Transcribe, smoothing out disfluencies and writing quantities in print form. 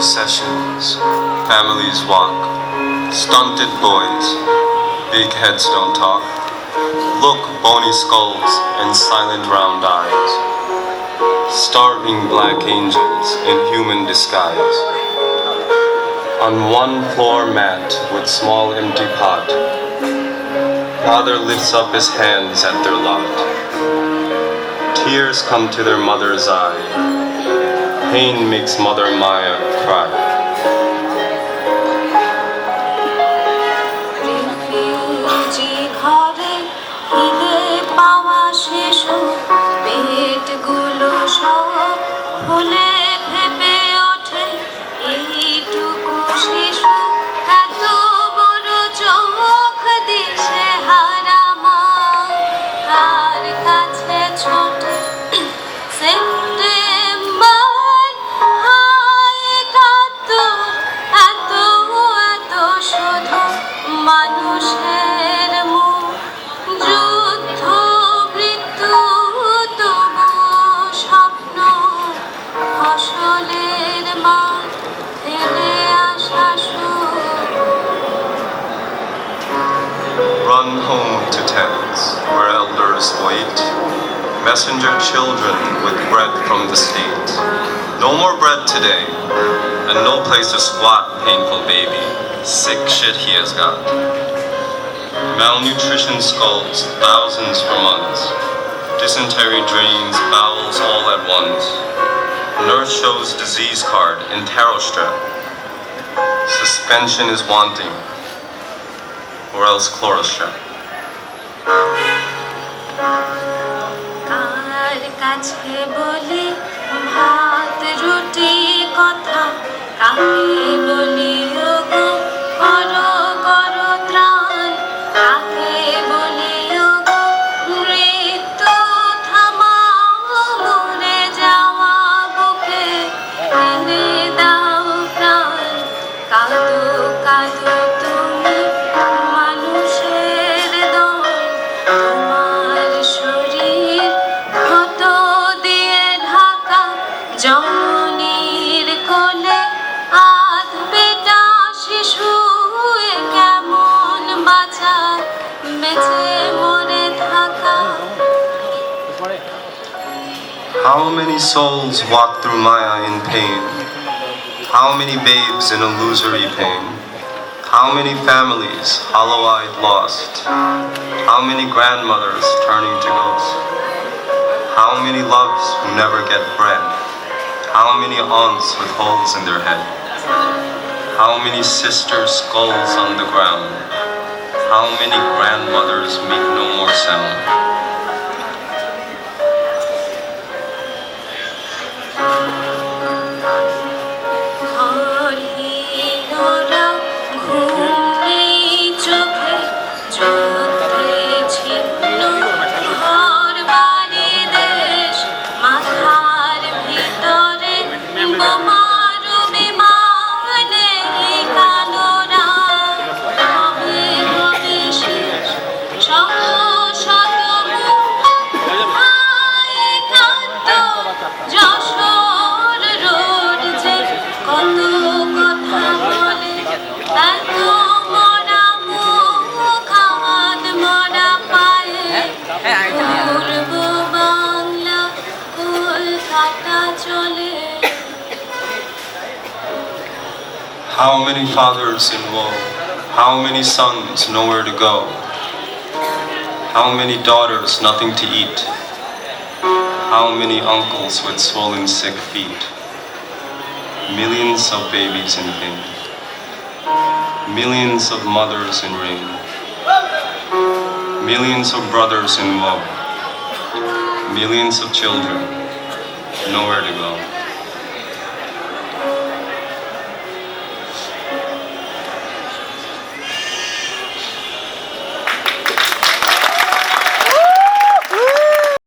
processions, families walk, stunted boys, big heads don't talk. Look, bony skulls and silent round eyes, starving black angels in human disguise. On one floor mat with small empty pot, father lifts up his hands at their lot. Tears come to their mother's eye. Pain makes Mother Maya cry. Refugee ঘরে খিদে পাওয়া শিশু পেটগুলো সব ফুলে ফেপে ওঠে এইটুকু শিশু এত বড় চোখ দিশে হারা মা তার কাছে ছোটে সেপ্টেম্বর হায় কত এত এত শুধু মানুষের মুখ যুদ্ধ মৃত্যু তবু স্বপ্ন ফসলের মাঠ ফেলে আসা সুখ Run home to tents where elders wait, messenger children with bread from the state. No more bread today, and no place to squat, painful baby. Sick shit he has got. Malnutrition skulls thousands for months. Dysentery drains bowels all at once. Nurse shows disease card in tarot strap. Suspension is wanting, or else chlorostrap. কার কাছে বলি ভাত রুটি কথা কাকে বলি ওগো করো করো ত্রাণ কাকে বলি ওগো মৃত্যু থামাও মরে যাওয়া বুকে এনে দাও প্রাণ কাঁদো কাঁদো তুমি মানুষের দল তোমার শরীর ক্ষত দিয়ে ঢাকা জননীর কোলে আধ পেটা শিশু এ কেমন বাঁচা বেঁচে মরে থাকা How many souls walk through Maya in pain? How many babes in illusory pain? How many families hollow-eyed lost? How many grandmothers turning to ghosts? How many loves who never get bread? How many aunts with holes in their head? How many sisters' skulls on the ground? How many grandmothers make no more sound? ঘরহীনরা ঘুম নেই চোখে যুদ্ধে ছিন্ন ঘর বাড়ি দেশ মাথার ভিতরে বোমার বিমানে কালোরা হবে হবে শেষ শত শত মুখ হায় কাঁদত যশোর রোড যে কত কথা বলে এত মরা মুখ হাত মরা পায়ে পূর্ব বাংলা কলকাতা চলে How many fathers in woe? How many sons nowhere to go? How many daughters nothing to eat? How many uncles with swollen sick feet? Millions of babies in pain. Millions of mothers in rain. Millions of brothers in woe. Millions of children nowhere to go.